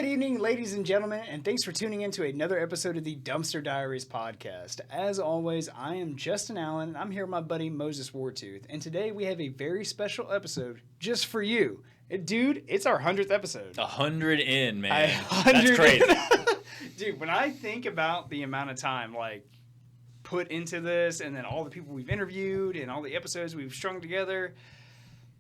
Good evening, ladies and gentlemen, and thanks for tuning in to another episode of the Dumpster Diaries Podcast. As always, I am Justin Allen, and I'm here with my buddy Moses Wartooth, and today we have a very special episode just for you. Dude, it's our 100th episode. 100 in, man. That's crazy. Dude, when I think about the amount of time, put into this, and then all the people we've interviewed, and all the episodes we've strung together,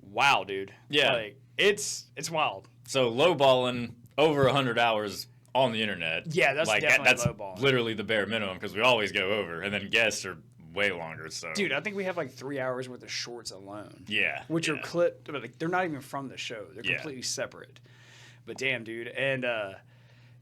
wow, dude. Yeah. It's wild. So, lowballing over 100 hours on the internet. Yeah, that's definitely that's lowballing. Literally the bare minimum, because we always go over, and then guests are way longer. So, dude, I think we have 3 hours worth of shorts alone. Yeah. Which are clipped, but they're not even from the show. They're completely separate. But damn, dude. And,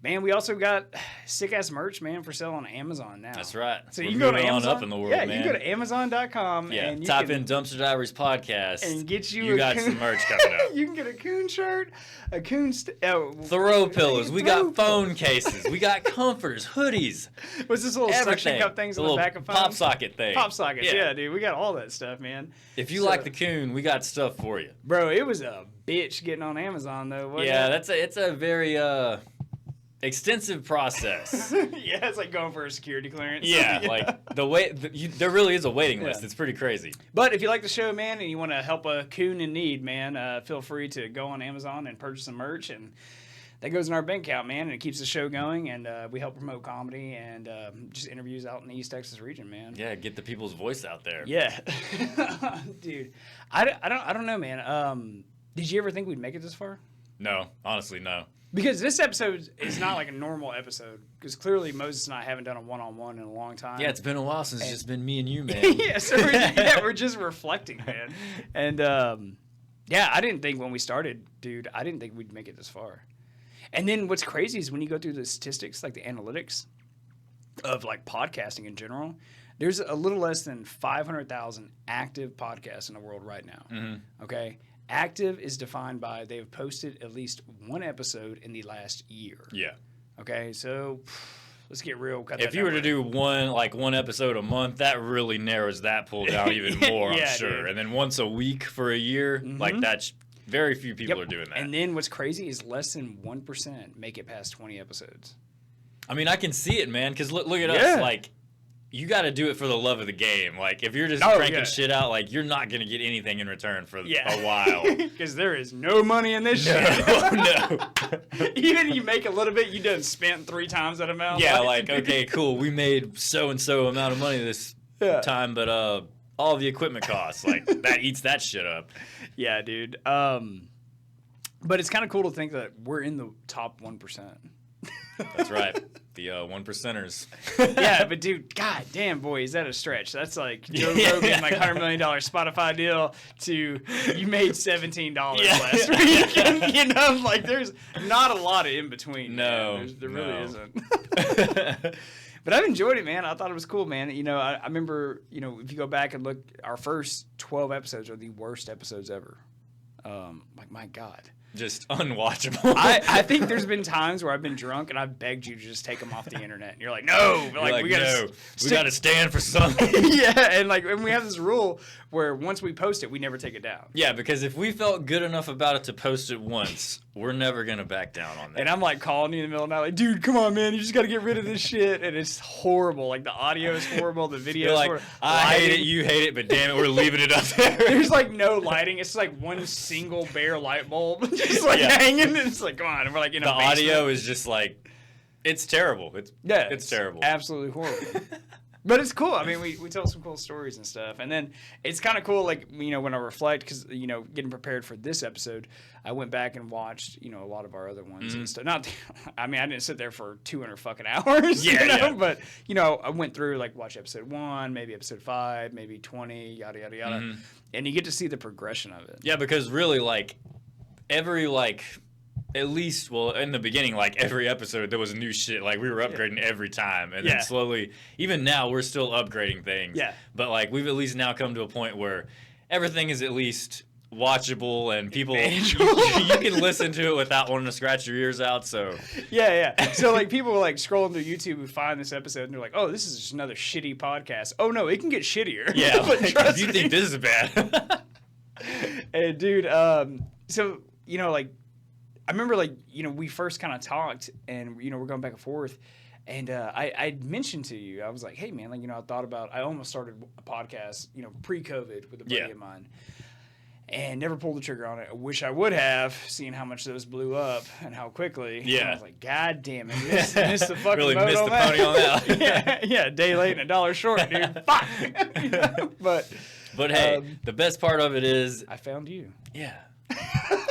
man, we also got sick-ass merch, man, for sale on Amazon now. That's right. So We're you can go to moving Amazon. on up in the world, man. man. You can go to Amazon.com. Yeah, and you type can, in Dumpster Diaries Podcast. And get you You got some merch coming up. You can get a coon shirt, a coon... Throw pillows. We got phone cases. We got comforters, hoodies. What's this little suction cup things on the back of phones? Pop socket thing. Pop sockets, yeah, dude. We got all that stuff, man. If you like the coon, we got stuff for you. Bro, it was a bitch getting on Amazon, though. It's a very... extensive process. Yeah, it's like going for a security clearance. Yeah, there really is a waiting list. It's pretty crazy. But if you like the show, man, and you want to help a coon in need, man, feel free to go on Amazon and purchase some merch, and that goes in our bank account, man, and it keeps the show going, and we help promote comedy and just interviews out in the East Texas region, man. Yeah, get the people's voice out there. Yeah. Dude, I don't know, man. Did you ever think we'd make it this far? No, honestly, no. Because this episode is not like a normal episode. Because clearly Moses and I haven't done a one-on-one in a long time. Yeah, it's been a while since it's just been me and you, man. Yeah, so we're just reflecting, man. And I didn't think when we started, dude, I didn't think we'd make it this far. And then what's crazy is when you go through the statistics, like the analytics of podcasting in general, there's a little less than 500,000 active podcasts in the world right now. Mm-hmm. Okay? Active is defined by they have posted at least one episode in the last year. Yeah. Okay, so let's get real. If you were to do one episode a month, that really narrows that pool down even more, I'm sure. Dude. And then once a week for a year, that's very few people are doing that. And then what's crazy is less than 1% make it past 20 episodes. I mean, I can see it, man, because look at us, you got to do it for the love of the game. If you're just cranking shit out, you're not going to get anything in return for a while. Because there is no money in this shit. No. Even if you make a little bit, you done spent 3 times that amount. Yeah, okay, cool. We made so-and-so amount of money this time, but all the equipment costs, that eats that shit up. Yeah, dude. But it's kind of cool to think that we're in the top 1%. That's right. The 1%ers. Yeah, but dude, god damn, boy, is that a stretch. That's like Joe Rogan, $100 million Spotify deal to you made $17 last week. There's not a lot of in between. No. There really isn't. But I've enjoyed it, man. I thought it was cool, man. I remember, if you go back and look, our first 12 episodes are the worst episodes ever. My God. Just unwatchable. I think there's been times where I've been drunk and I've begged you to just take them off the internet. And you're like, no. We gotta stand for something. Yeah, and we have this rule where once we post it, we never take it down. Yeah, because if we felt good enough about it to post it once, we're never gonna back down on that. And I'm calling you in the middle of the night, dude, come on, man, you just gotta get rid of this shit. And it's horrible. The audio is horrible, the video is horrible. I hate it, you hate it, but damn it, we're leaving it up there. There's no lighting. It's one single bare light bulb just hanging. And it's come on. And we're in a basement. The audio is just it's terrible. It's terrible. Absolutely horrible. But it's cool. I mean, we tell some cool stories and stuff. And then it's kind of cool, when I reflect, because, getting prepared for this episode, I went back and watched, a lot of our other ones and stuff. I didn't sit there for 200 fucking hours, but, I went through, watch episode 1, maybe episode 5, maybe 20, yada, yada, yada. Mm-hmm. And you get to see the progression of it. Yeah, because really, every, at least, in the beginning, every episode, there was new shit. We were upgrading every time. And then slowly, even now, we're still upgrading things. Yeah. But, we've at least now come to a point where everything is at least watchable and people, you can listen to it without wanting to scratch your ears out, so. Yeah. So, people are, scrolling through YouTube who find this episode, and they're like, oh, this is just another shitty podcast. Oh, no, it can get shittier. Yeah, if you think this is bad. And, dude, so, I remember, like, you know, we first kind of talked, and, you know, we're going back and forth. And I mentioned to you, I was like, hey, man, like, you know, I almost started a podcast, you know, pre-COVID with a buddy of mine. And never pulled the trigger on it. I wish I would have, seeing how much those blew up and how quickly. Yeah. And I was like, God damn it. Missed the fucking really boat missed on the that. pony on that. yeah, a day late and $1 short, dude. Fuck. You know? But hey, the best part of it is... I found you. Yeah.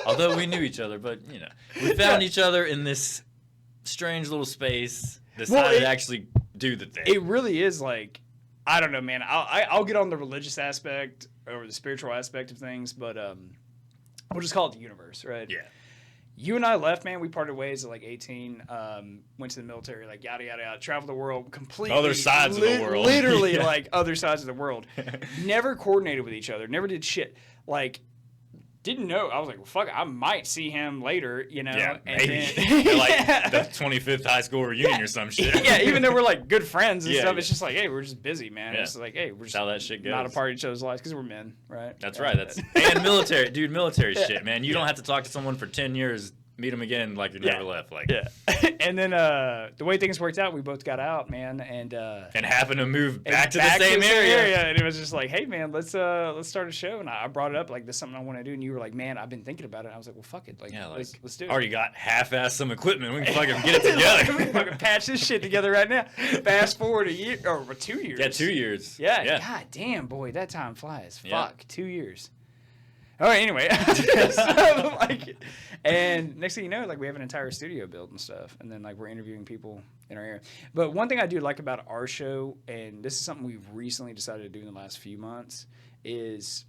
Although we knew each other, but, you know. We found each other in this strange little space, decided to actually do the thing. It really is like, I don't know, man. I'll get on the religious aspect or the spiritual aspect of things, but we'll just call it the universe, right? Yeah. You and I left, man. We parted ways at like 18. Went to the military, like yada yada yada. Traveled the world completely. Other sides of the world. Literally, like other sides of the world. Never coordinated with each other. Never did shit. Like, didn't know. I was like, well, fuck, I might see him later, you know. Yeah, and maybe. Then, like the 25th high school reunion or some shit. Yeah, even though we're like good friends and stuff, yeah. it's just like, hey, we're just busy, man. Yeah. It's like, hey, we're just how that shit goes. not a part of each other's lives because we're men, right? That's right. And military, dude. Military shit, man. You don't have to talk to someone for 10 years. Meet them again like you never left. Like, yeah. And then the way things worked out, we both got out, man, and happened to move back to the same area. And it was just like, hey, man, let's start a show. And I brought it up like, this is something I want to do. And you were like, man, I've been thinking about it. And I was like, well, fuck it, like, let's do it. Already got half-assed some equipment. We can fucking get it together. We can fucking patch this shit together right now. Fast forward a year or 2 years. Yeah, 2 years. Yeah. God damn, boy, that time flies. Yeah. Fuck, 2 years. All right, anyway. So, like, and next thing you know, like, we have an entire studio built and stuff. And then, like, we're interviewing people in our area. But one thing I do like about our show, and this is something we've recently decided to do in the last few months, is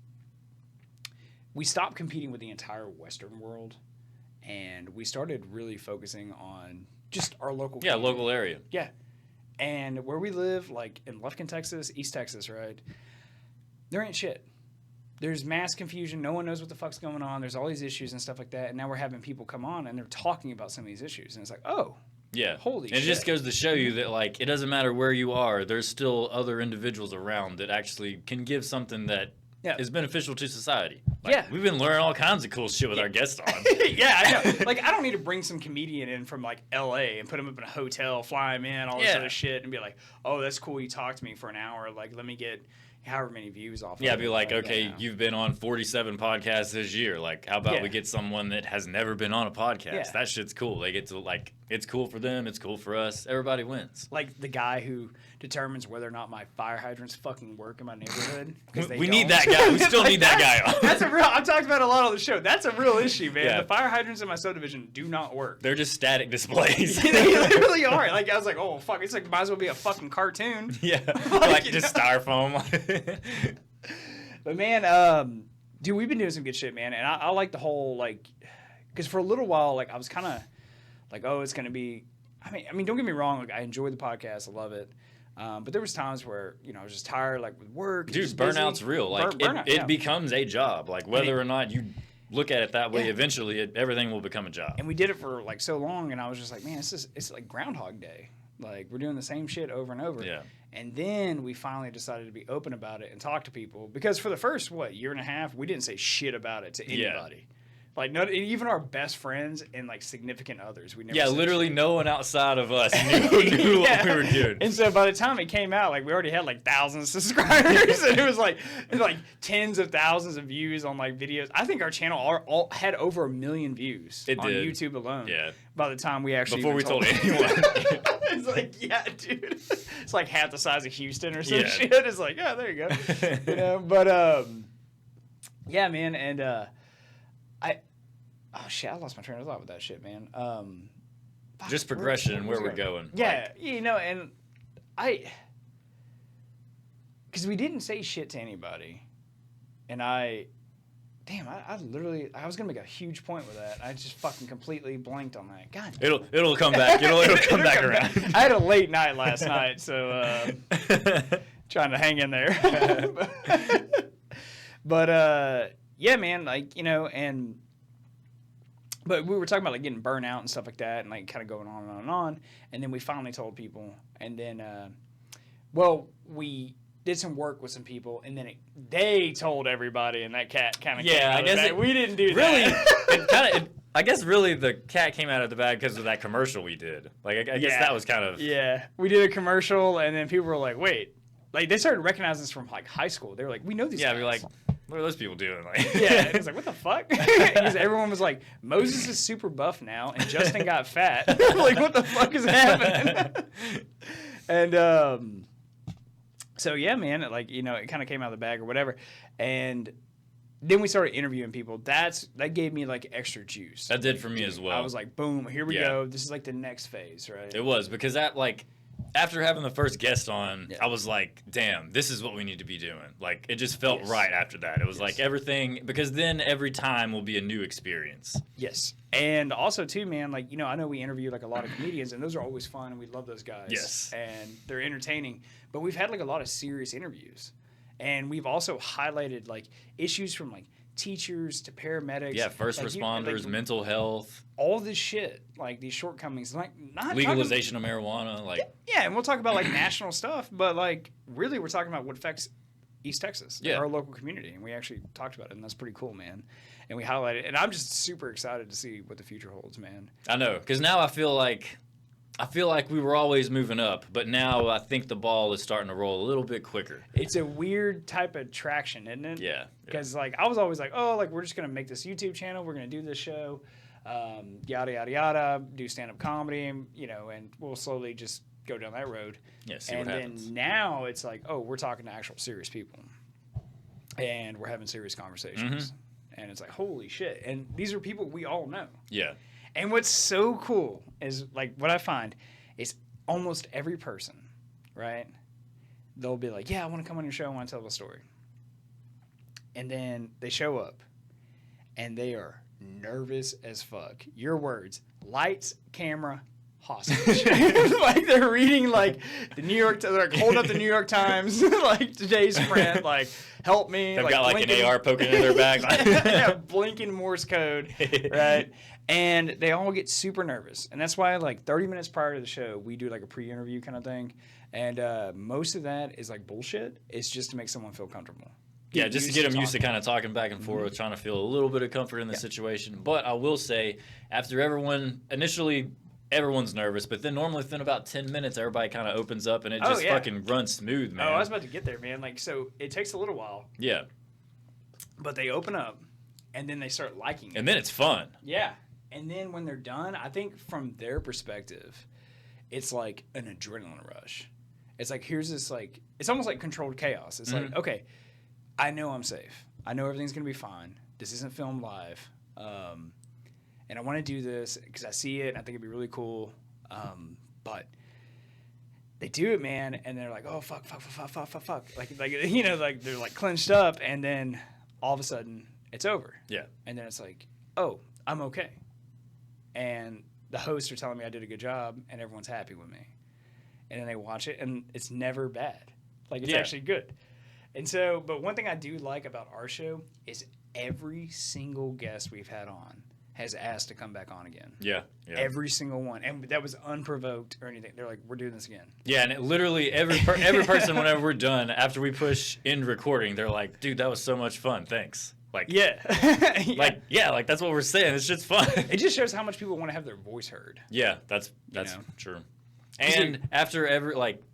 we stopped competing with the entire Western world. And we started really focusing on just our local community. Yeah, local area. Yeah. And where we live, like in Lufkin, Texas, East Texas, right? There ain't shit. There's mass confusion. No one knows what the fuck's going on. There's all these issues and stuff like that. And now we're having people come on and they're talking about some of these issues. And it's like, oh, yeah. Holy shit. And it just goes to show you that, like, it doesn't matter where you are. There's still other individuals around that actually can give something that is beneficial to society. Like, we've been learning all kinds of cool shit with our guests on. Yeah, I know. Like, I don't need to bring some comedian in from, like, L.A. and put him up in a hotel, fly him in, all this other shit, and be like, oh, that's cool. You talked to me for an hour. Like, let me get however many views off of it. Yeah, be like, okay, you've been on 47 podcasts this year. Like, how about we get someone that has never been on a podcast? Yeah. That shit's cool. They get to, like, it's cool for them. It's cool for us. Everybody wins. Like the guy who determines whether or not my fire hydrants fucking work in my neighborhood. We need that guy. We still need that guy on. That's a real, I've talked about it a lot on the show. That's a real issue, man. The fire hydrants in my subdivision do not work. They're just static displays. They literally are. Like, I was like, oh, fuck. It's like, might as well be a fucking cartoon. Yeah. like just styrofoam. But, man, dude, we've been doing some good shit, man. And I like the whole, like, because for a little while, like, I was kind of like, oh, it's going to be, I mean, don't get me wrong. Like, I enjoy the podcast. I love it. But there was times where, you know, I was just tired, like, with work. Dude, burnout's real. Like, burnout, it becomes a job. Like, whether or not you look at it that way, eventually everything will become a job. And we did it for, like, so long, and I was just like, man, it's like Groundhog Day. Like, we're doing the same shit over and over. Yeah. And then we finally decided to be open about it and talk to people. Because for the first, year and a half, we didn't say shit about it to anybody. Yeah. Like, not even our best friends and, like, significant others. We never said literally shit. No one outside of us knew what we were doing. And so by the time it came out, like, we already had, like, thousands of subscribers. And it was like tens of thousands of views on, like, videos. I think our channel all had over 1 million views on YouTube alone. Yeah. By the time we actually Before we told anyone. It's like, yeah, dude. It's like half the size of Houston or some shit. It's like, yeah, there you go. You know, but, yeah, man. And, oh shit, I lost my train of thought with that shit, man. Just progression and where we're going. Yeah, you know, and because we didn't say shit to anybody, and I literally, I was gonna make a huge point with that. I just fucking completely blanked on that. God, it'll come back. It'll come back around. I had a late night last night, so trying to hang in there. But yeah, man, like, you know, but we were talking about, like, getting burnt out and stuff like that, and, like, kind of going on and on and on. And then we finally told people, and then, we did some work with some people, and then they told everybody, and that cat kind of I guess we didn't do really, that. I guess really the cat came out of the bag because of that commercial we did. Like, I guess that was kind of... Yeah. We did a commercial, and then people were like, wait. Like, they started recognizing us from, like, high school. They were like, we know these guys. Yeah, we're like, what are those people doing? Like, yeah. It was like, what the fuck? Because everyone was like, Moses is super buff now, and Justin got fat. Like, what the fuck is happening? And, so, yeah, man, like, you know, it kind of came out of the bag or whatever. And... then we started interviewing people. That gave me like extra juice. That did for me as well. I was like, boom, here we go. This is like the next phase, right? It was because that like after having the first guest on, I was like, damn, this is what we need to be doing. Like it just felt right after that. It was like everything because then every time will be a new experience. Yes. And also too, man, like, you know, I know we interview like a lot of comedians and those are always fun and we love those guys. Yes. And they're entertaining. But we've had like a lot of serious interviews. And we've also highlighted like issues from like teachers to paramedics. Yeah, first responders, mental health. All this shit, like these shortcomings, like not legalization of marijuana, like yeah, and we'll talk about like national stuff, but like really we're talking about what affects East Texas, our local community, and we actually talked about it, and that's pretty cool, man. And we highlighted, and I'm just super excited to see what the future holds, man. I know, because now I feel like we were always moving up, but now I think the ball is starting to roll a little bit quicker. It's a weird type of traction, isn't it? Yeah. Because like I was always like, oh, like we're just gonna make this YouTube channel, we're gonna do this show, yada yada yada, do stand up comedy, you know, and we'll slowly just go down that road. Yeah. See what happens. And then now it's like, oh, we're talking to actual serious people, and we're having serious conversations, and it's like, holy shit! And these are people we all know. Yeah. And what's so cool is, like, what I find is almost every person, right? They'll be like, yeah, I want to come on your show, I want to tell a story. And then they show up, and they are nervous as fuck. Your words, lights, camera, hostage. Like, they're reading, like, the New York, they're like, hold up the New York Times, like, today's print, like, help me. They've got, like, an AR poking in their bag. Yeah, blinking Morse code, right? And they all get super nervous. And that's why, like, 30 minutes prior to the show, we do, like, a pre-interview kind of thing. And most of that is, like, bullshit. It's just to make someone feel comfortable. Yeah, just to get them used to kind of talking back and forth, trying to feel a little bit of comfort in the situation. But I will say, after initially, everyone's nervous. But then normally within about 10 minutes, everybody kind of opens up, and it just fucking runs smooth, man. Oh, I was about to get there, man. Like, so it takes a little while. Yeah. But they open up, and then they start liking it. And then it's fun. Yeah. And then when they're done, I think from their perspective, it's like an adrenaline rush. It's like, here's this, like, it's almost like controlled chaos. It's like, okay, I know I'm safe. I know everything's going to be fine. This isn't filmed live. And I want to do this because I see it and I think it'd be really cool. But they do it, man, and they're like, oh, fuck. Like, you know, like they're like clenched up, and then all of a sudden it's over. Yeah. And then it's like, oh, I'm okay. And the hosts are telling me I did a good job, and everyone's happy with me. And then they watch it, and it's never bad. Like, it's actually good. And so, but one thing I do like about our show is every single guest we've had on has asked to come back on again. Yeah. Every single one. And that was unprovoked or anything. They're like, we're doing this again. Yeah, and literally every person, whenever we're done, after we push end recording, they're like, dude, that was so much fun. Thanks. Like, yeah. Like that's what we're saying. It's just fun. It just shows how much people want to have their voice heard. Yeah, that's true. And after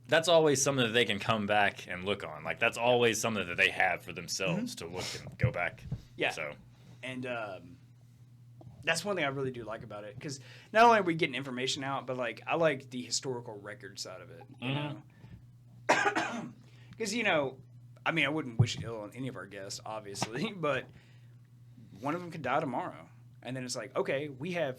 that's always something that they can come back and look on. Like, that's always something that they have for themselves to look and go back. Yeah. So, and that's one thing I really do like about it, because not only are we getting information out, but like I like the historical record side of it. You know, because I mean, I wouldn't wish ill on any of our guests, obviously, but one of them could die tomorrow, and then it's like, okay, we have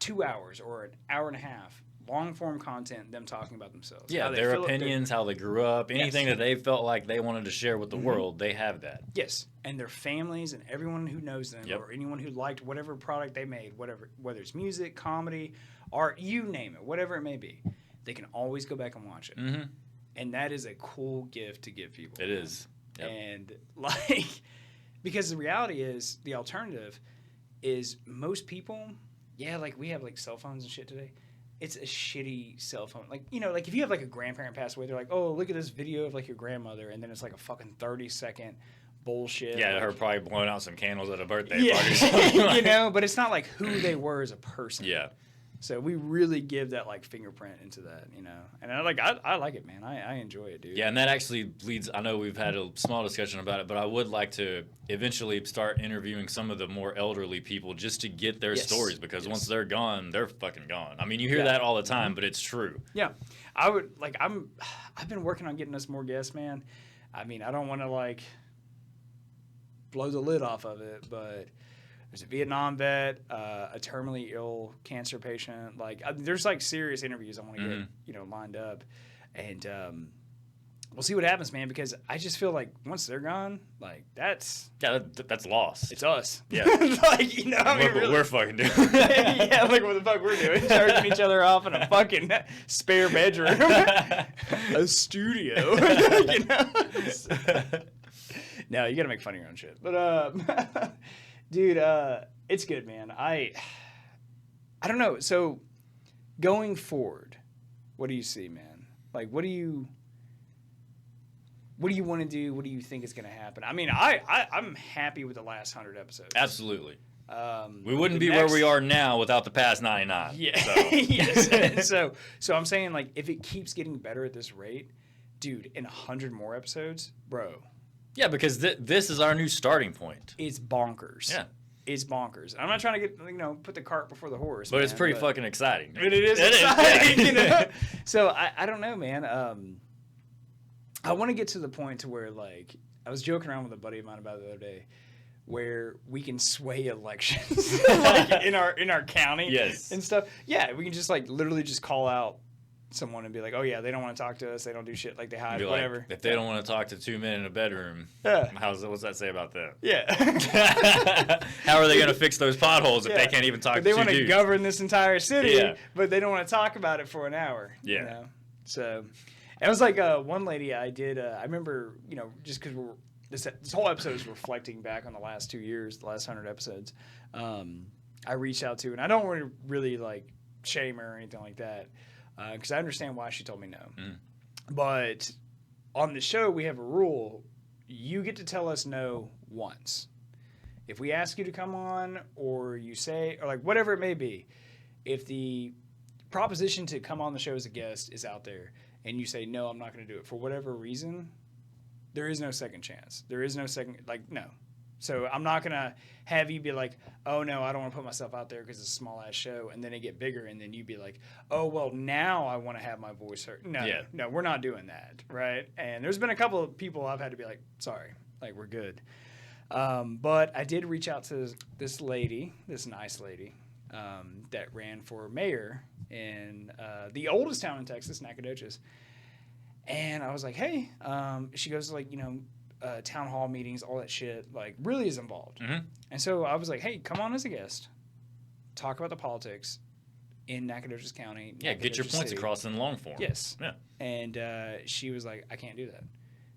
2 hours or an hour and a half. Long-form content, them talking about themselves. Yeah, their opinions, how they grew up, anything that they felt like they wanted to share with the world, they have that. Yes, and their families and everyone who knows them or anyone who liked whatever product they made, whether it's music, comedy, art, you name it, whatever it may be, they can always go back and watch it. And that is a cool gift to give people. It is. Yep. And like, because the reality is, the alternative is most people, like we have like cell phones and shit today. It's a shitty cell phone. Like, like if you have like a grandparent pass away, they're like, oh, look at this video of like your grandmother. And then it's like a fucking 30-second bullshit. Yeah, like, her probably blowing out some candles at a birthday yeah, party. you know, but it's not like who they were as a person. Yeah. So we really give that like fingerprint into that, you know, and I like it, man. I enjoy it, dude. Yeah, and that actually leads. I know we've had a small discussion about it, but I would like to eventually start interviewing some of the more elderly people just to get their stories, because once they're gone, they're fucking gone. I mean, you hear that all the time, but it's true. Yeah, I would like. I've been working on getting us more guests, man. I mean, I don't want to like blow the lid off of it, but there's a Vietnam vet, a terminally ill cancer patient. Like, there's like serious interviews I want to get, you know, lined up, and we'll see what happens, man. Because I just feel like once they're gone, like that's lost. It's us. Yeah, like, you know, I mean, what we're fucking doing. Yeah, like what the fuck we're doing, charging each other off in a fucking spare bedroom, a studio. You know? No, you gotta make fun of your own shit, but dude, it's good, man. I don't know. So, going forward, what do you see, man? Like, what do you want to do? What do you think is going to happen? I mean, I'm happy with the last 100 episodes. Absolutely. We wouldn't be where we are now without the past 99. Yeah. So. Yes. So I'm saying, like, if it keeps getting better at this rate, dude, in 100 more episodes, bro. Yeah, because this is our new starting point. It's bonkers. Yeah. It's bonkers. I'm not trying to get, you know, put the cart before the horse. But it's pretty fucking exciting. But it is exciting, you know? So I don't know, man. I want to get to the point to where, like, I was joking around with a buddy of mine about it the other day, where we can sway elections, like in our county, yes, and stuff. Yeah, we can just like literally just call out someone and be like, oh yeah, they don't want to talk to us, they don't do shit, like they hide, whatever. Like, if they don't want to talk to two men in a bedroom, what's that say about that? Yeah. How are they going to fix those potholes if they can't even talk to two dudes? They want to govern this entire city, but they don't want to talk about it for an hour. Yeah. You know? So it was like one lady I did. I remember, you know, just because this whole episode is reflecting back on the last 2 years, the last 100 episodes. I reached out to, and I don't want to really like shame her or anything like that, because I understand why she told me no. But on the show, we have a rule: you get to tell us no once. If we ask you to come on, or you say, or like whatever it may be, if the proposition to come on the show as a guest is out there, and you say, no, I'm not going to do it for whatever reason, there is no second chance. There is no second, like, no. So I'm not going to have you be like, oh, no, I don't want to put myself out there because it's a small-ass show, and then it get bigger, and then you be like, oh, well, now I want to have my voice heard. No, we're not doing that, right? And there's been a couple of people I've had to be like, sorry, like, we're good. But I did reach out to this lady, this nice lady, that ran for mayor in the oldest town in Texas, Nacogdoches. And I was like, hey, she goes to, like, you know, town hall meetings, all that shit, like, really is involved. And so I was like, hey, come on as a guest, talk about the politics in Nacogdoches County. Yeah, get your points across in long form. Yes. Yeah. And she was like, I can't do that.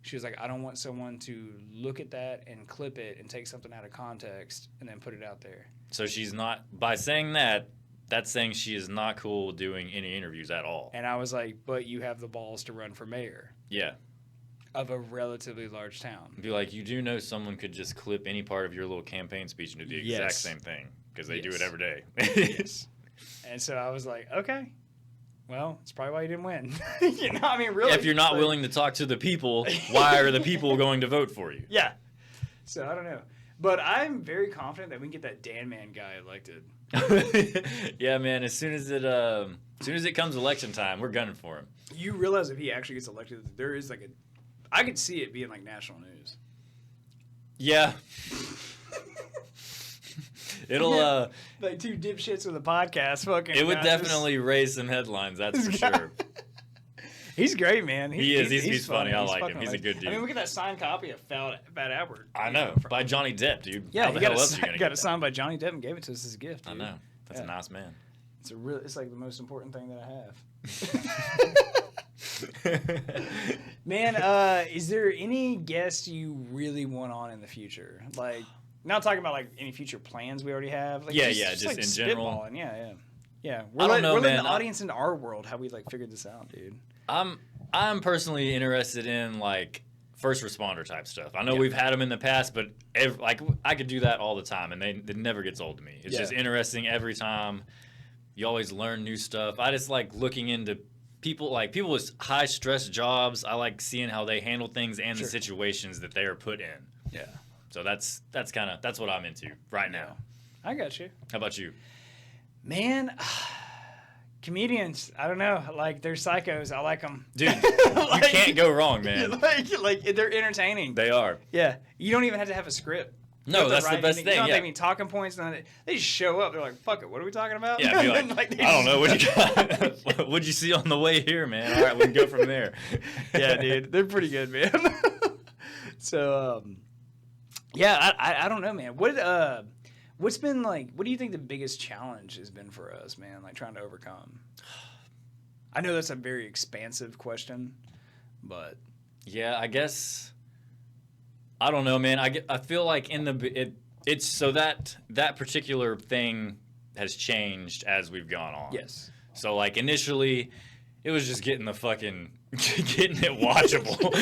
She was like, I don't want someone to look at that and clip it and take something out of context and then put it out there. So she's not, by saying that, that's saying she is not cool doing any interviews at all. And I was like, but you have the balls to run for mayor. Yeah. Of a relatively large town. Be like, you do know someone could just clip any part of your little campaign speech and do the exact same thing, because they do it every day. Yes. And so I was like, okay. Well, it's probably why you didn't win. You know, I mean, really. If you're not willing to talk to the people, why are the people going to vote for you? Yeah. So I don't know. But I'm very confident that we can get that Dan Man guy elected. Yeah, man. As soon as it comes election time, we're gunning for him. You realize if he actually gets elected, there is like I could see it being like national news. Yeah. It'll like two dipshits with a podcast fucking. It would definitely raise some headlines, that's for sure. He's great, man. He's funny. I like him. He's a good dude. I mean, look at that signed copy of Fat Albert. I know. By Johnny Depp, dude. Yeah, how the hell else are you gonna got it signed by Johnny Depp and gave it to us as a gift. Dude. I know. That's a nice man. It's like the most important thing that I have. Man, is there any guests you really want on in the future? Like, not talking about like any future plans we already have. Like, just like in general. Yeah. I don't know, we're letting man. the audience into our world. How we like figured this out, dude. I'm personally interested in like first responder type stuff. I know Yeah. we've had them in the past, but I could do that all the time, and it never gets old to me. It's just interesting every time. You always learn new stuff. I just like looking into people with high stress jobs. I like seeing how they handle things and the situations that they are put in. Yeah. So that's what I'm into right now. I got you. How about you? Man, comedians, I don't know. Like, they're psychos. I like them. Dude, you can't go wrong, man. Like they're entertaining. They are. Yeah. You don't even have to have a script. No, that's the best thing. You don't yeah. have any talking points. They just show up. They're like, fuck it. What are we talking about? Yeah, be like, I don't know. What you got? What'd you see on the way here, man? All right, we can go from there. Yeah, dude. They're pretty good, man. So, yeah, I don't know, man. What's been like, what do you think the biggest challenge has been for us, man? Like, trying to overcome? I know that's a very expansive question, but. Yeah, I guess. I don't know, man. I feel like it's so that particular thing has changed as we've gone on. Yes. So like initially, it was just getting it watchable.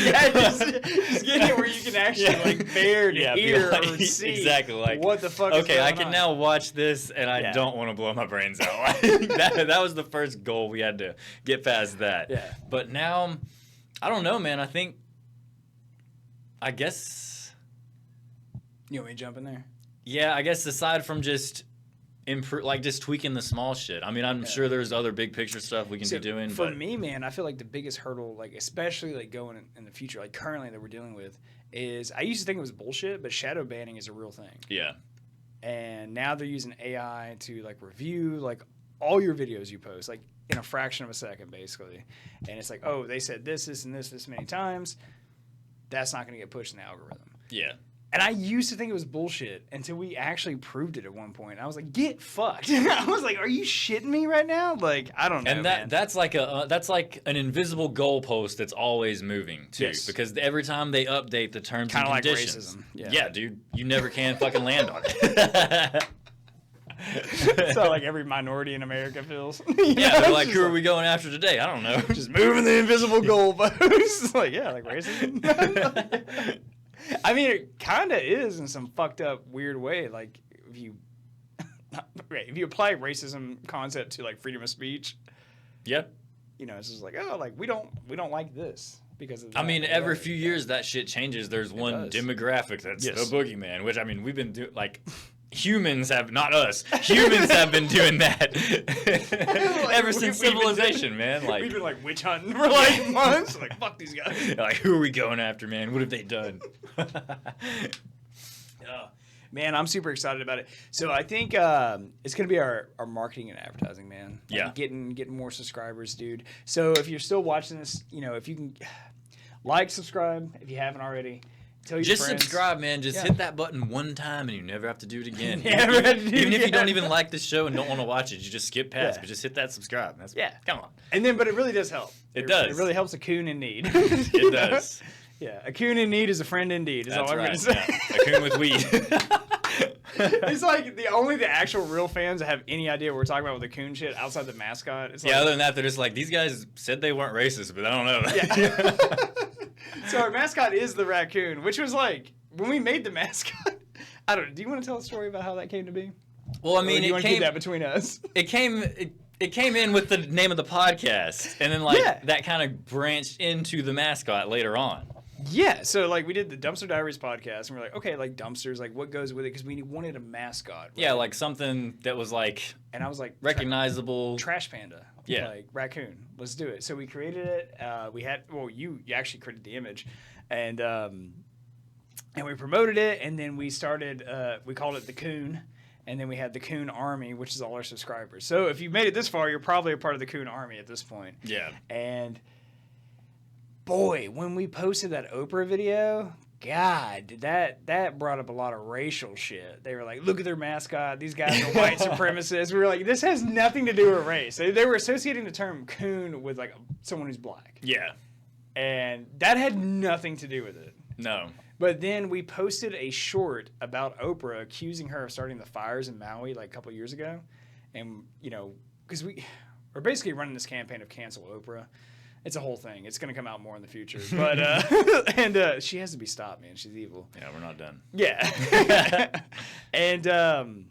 Yeah, just getting it where you can actually like bear to hear or see exactly like what the fuck. Okay, is going I can on. now watch this, and I don't want to blow my brains out. That was the first goal. We had to get past that. Yeah. But now, I don't know, man. I guess. You want me to jump in there? Yeah, I guess aside from just just tweaking the small shit. I mean, I'm sure there's other big picture stuff we can be doing. For me, man, I feel like the biggest hurdle, like especially like going in the future, like currently that we're dealing with, is I used to think it was bullshit, but shadow banning is a real thing. Yeah. And now they're using AI to like review like all your videos you post, like in a fraction of a second, basically. And it's like, oh, they said this and this many times. That's not going to get pushed in the algorithm. Yeah. And I used to think it was bullshit until we actually proved it at one point. I was like, get fucked. I was like, are you shitting me right now? Like, I don't know, and that's like an invisible goalpost that's always moving too. Yes. Because every time they update the terms and like conditions. racism. Yeah, dude. You never can fucking land on it. That's how like every minority in America feels. Yeah, they're like, who are we going after today? I don't know. Just moving the invisible goalposts. Like, yeah, like racism. I mean, it kind of is in some fucked up, weird way. Like, if you apply racism concept to like freedom of speech, Yep. you know, it's just like, oh, like we don't like this because of that. I mean, every few years that shit changes. There's one does. demographic that's Yes. the boogeyman, which I mean, we've been doing like. Humans have, not us, humans have been doing that ever since civilization, man. Like, we've been like witch hunting for like months. Like, fuck these guys. Like, who are we going after, man? What have they done? Man, I'm super excited about it. So I think it's going to be our marketing and advertising, man. Like, Yeah. Getting more subscribers, dude. So if you're still watching this, you know, if you can like, subscribe if you haven't already. Tell your Just friends. subscribe, man. Just hit that button one time and you never have to do it again. Never have to do even it if you don't again. even like the show and don't want to watch it, you just skip past. Yeah. But just hit that subscribe. Come on. And then, but it really does help. It does. It really helps a coon in need. It does. Yeah, a coon in need is a friend indeed. Is That's all I'm right. going to say. Yeah. A coon with weed. It's like the actual real fans that have any idea what we're talking about with the coon shit outside the mascot. It's like, Yeah, other than that, they're just like, these guys said they weren't racist, but I don't know. Yeah. So our mascot is the raccoon, which was like when we made the mascot. I don't. Do you want to tell a story about how that came to be? Well, I Or mean, do you it want to keep came. that between us? It came in with the name of the podcast, and then that kind of branched into the mascot later on. Yeah. So like we did the Dumpster Diaries podcast, and we're like, okay, like dumpsters, like what goes with it? Because we wanted a mascot. Right? Yeah, like something that was like And I was like, recognizable. Trash Panda. Yeah. Like raccoon. Let's do it. So we created it. You actually created the image, and we promoted it, and then we started. We called it the Coon, and then we had the Coon Army, which is all our subscribers. So if you made it this far, you're probably a part of the Coon Army at this point. Yeah. And boy, when we posted that Oprah video, God, that brought up a lot of racial shit. They were like, look at their mascot. These guys are white supremacists. We were like, this has nothing to do with race. They were associating the term coon with like someone who's black. Yeah. And that had nothing to do with it. No. But then we posted a short about Oprah accusing her of starting the fires in Maui like a couple years ago. And, you know, because we're basically running this campaign of cancel Oprah. It's a whole thing. It's going to come out more in the future. But and she has to be stopped, man. She's evil. Yeah, we're not done. Yeah. And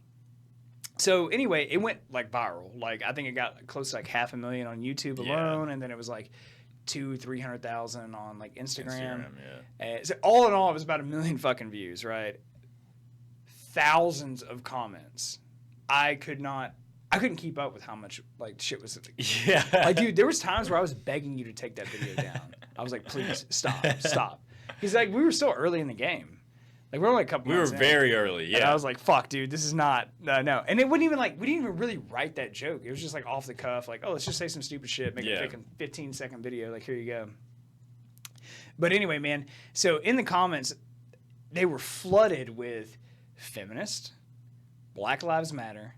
so anyway, it went like viral. Like I think it got close to like 500,000 on YouTube alone, and then it was like 200,000-300,000 on like Instagram. And so all in all, it was about 1 million fucking views, right? Thousands of comments. I couldn't keep up with how much like shit was. Yeah. Like, dude, there was times where I was begging you to take that video down. I was like, please stop. He's like, we were still early in the game. Like we're only a couple. We were very early. Yeah. And I was like, fuck, dude, this is not no. And it wouldn't even like we didn't even really write that joke. It was just like off the cuff, like, oh, let's just say some stupid shit, make a 15-second video. Like, here you go. But anyway, man. So in the comments, they were flooded with feminist, Black Lives Matter,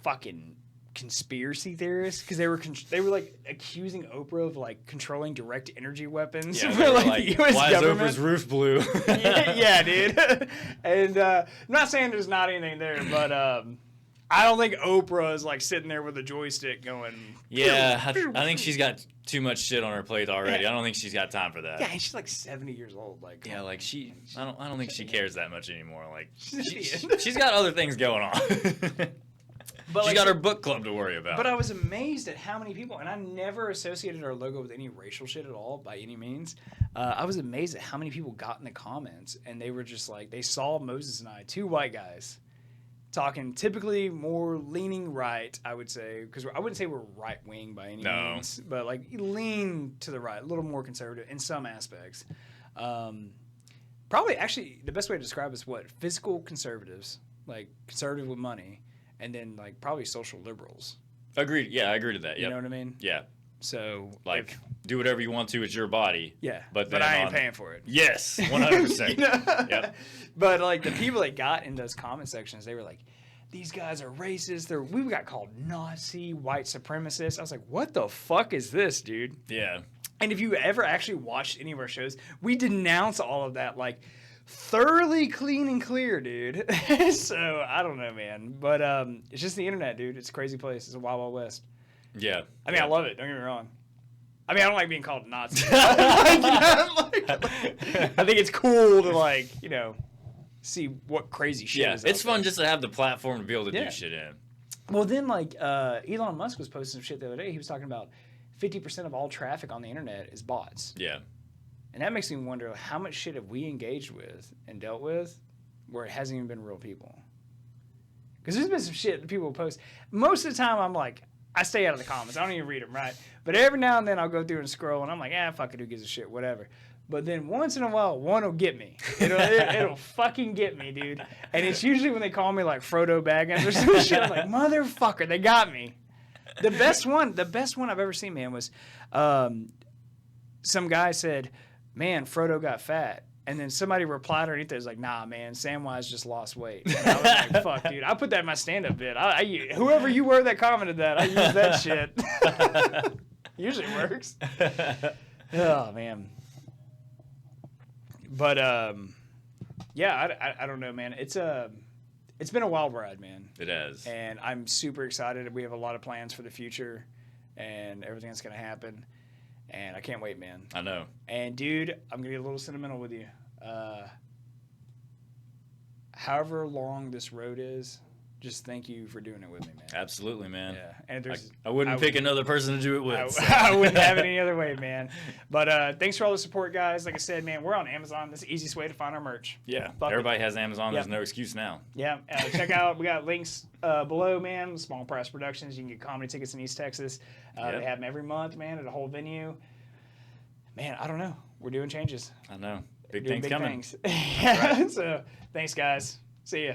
fucking conspiracy theorists, because they were like accusing Oprah of like controlling direct energy weapons. Yeah, for, like the U.S. why government. is Oprah's roof blue? yeah, dude. And I'm not saying there's not anything there, but I don't think Oprah is like sitting there with a joystick going. Yeah, I think she's got too much shit on her plate already. I don't think she's got time for that. Yeah, and she's like 70 years old. Like, yeah, like I don't think she cares that much anymore. Like, she's she's got other things going on. But she's like, got her book club to worry about. But I was amazed at how many people, and I never associated our logo with any racial shit at all by any means. I was amazed at how many people got in the comments, and they were just like, they saw Moses and I, two white guys, talking typically more leaning right, I would say, because I wouldn't say we're right wing by any means, but like lean to the right, a little more conservative in some aspects. Probably, actually, the best way to describe it is what? Fiscal conservatives, like conservative with money. And then, like, probably social liberals. Agreed. Yeah, I agree to that. Yep. You know what I mean? Yeah. So, like, do whatever you want to. It's your body. Yeah. But I ain't paying for it. Yes, 100%. You know? Yep. But, like, the people that got in those comment sections, they were like, these guys are racist. We got called Nazi, white supremacists. I was like, what the fuck is this, dude? Yeah. And if you ever actually watched any of our shows, we denounce all of that, like, thoroughly clean and clear, dude. So I don't know, man, but it's just the internet, dude. It's a crazy place. It's a wild, wild west. Yeah. I mean, I love it. Don't get me wrong. I mean, I don't like being called Nazi. I think it's cool to like, you know, see what crazy shit is. It's fun just to have the platform to be able to do shit in. Well, then like Elon Musk was posting some shit the other day. He was talking about 50% of all traffic on the internet is bots. Yeah. And that makes me wonder how much shit have we engaged with and dealt with where it hasn't even been real people. Because there's been some shit that people post. Most of the time, I'm like, I stay out of the comments. I don't even read them, right? But every now and then, I'll go through and scroll, and I'm like, fuck it, who gives a shit, whatever. But then once in a while, one will get me. It'll fucking get me, dude. And it's usually when they call me like Frodo Baggins or some shit. I'm like, motherfucker, they got me. The best one I've ever seen, man, was some guy said, man, Frodo got fat. And then somebody replied underneath it, was like, nah, man, Samwise just lost weight. And I was like, fuck, dude. I put that in my stand-up bit. Whoever you were that commented that, I use that shit. Usually works. Oh, man. But, yeah, I don't know, man. It's been a wild ride, man. It has. And I'm super excited. We have a lot of plans for the future and everything that's going to happen. And I can't wait, man. I know. And, dude, I'm going to get a little sentimental with you. However long this road is, just thank you for doing it with me, man. Absolutely, man. Yeah. And I wouldn't pick another person to do it with. I wouldn't have it any other way, man. But thanks for all the support, guys. Like I said, man, we're on Amazon. That's the easiest way to find our merch. Yeah. Everybody has Amazon. Yep. There's no excuse now. Yeah. Check out. We got links below, man. Small Press Productions. You can get comedy tickets in East Texas. They have them every month, man, at a whole venue. Man, I don't know. We're doing changes. I know. Big Doing things coming. Things. Yeah. Right. So, thanks, guys. See ya.